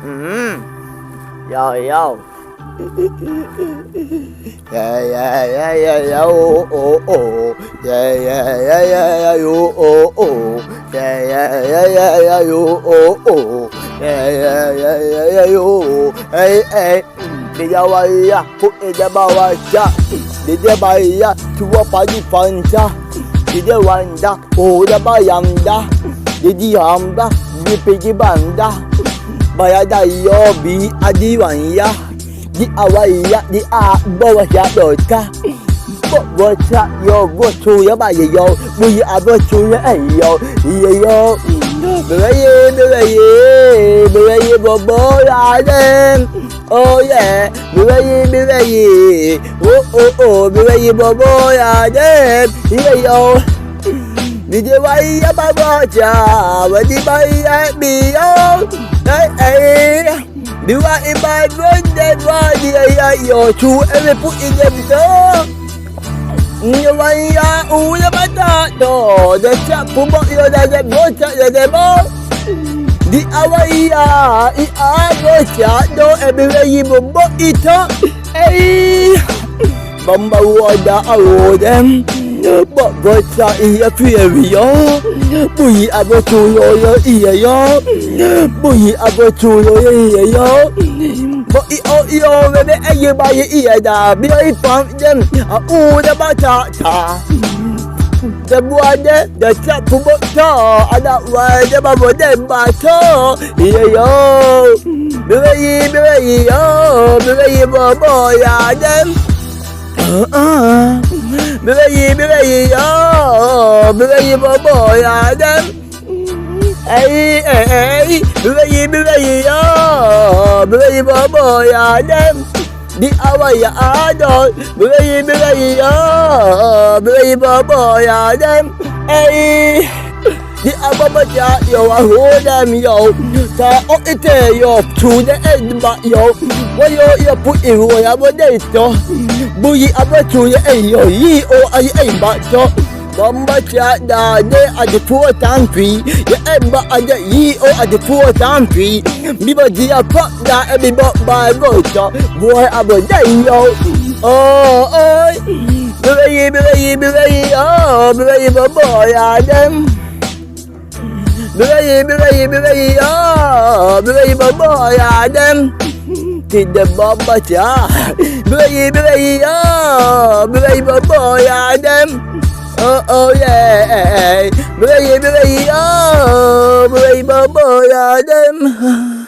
Yo, yo. Yeah, yeah, yeah, yeah, yeah, oh, oh, oh. Yeah, yeah, yeah, yeah, yeah, yo, oh, oh. Yeah, yeah, yeah, yeah, yeah, yo, oh, oh. Yeah, yeah, yeah, yeah, yeah, yo. Hey, hey. Dia waya, put in the bawaja. Dia baya, tua pagi panja. Dia wanda, oh, the bayanda. Dia hamba, dia pergi banda. Bayada yo bi adiwanya. Di awaya di a bawa ya dota. Bo cha yo bo chu ya ba yo. Bu ya bo chu ya yo. Yo. Beraye bobo ya dem. Oh yeah. Beraye. Oh beraye bobo ya dem. Yo. Di waya ba cha. Wa di baya bi yo. Hey. Do I invite one dead body? Yo, to every put in them door. You want ya, who the batado? The chap who bought you the boat at the boat. The awaya, it are boat, no, everywhere you bought it up. Hey, Bamba water, I owe them. But bocha iya fury yo. Buyi abotu yo iya yo. Buyi abotu yo iya yo. But yo bebe aye baye iya da. Bi I pump them. The batata. The boade the chap bota. Ada wa the babo dem bato. Iya yo. Bebe yo. Bebe bobo ya dem. Beraye yo, beraye bobo ya dem. Hey, beraye yo, beraye bobo ya dem. Di awaya adol, beraye yo, beraye bobo ya dem. Hey, di ababa ja yo, I hold them yo. Sa o ite yo, to the end ba yo. Wa yo put in wo ya bo de to. Buyi abatu ya yo yi o ai ba to. Bamba cha da de a de poor country. Ya emba a de yi o a de poor country. Mi ba ji a pop da e bi bo ba bo to. Boy abo de yo. Oh. Beraye oh, beraye bo ya dem. Beraye oh, beraye bo ya dem. Tidak bamba cha. Beraye oh, beraye bobo ya dem. Oh yeah. Beraye oh, beraye bobo ya dem.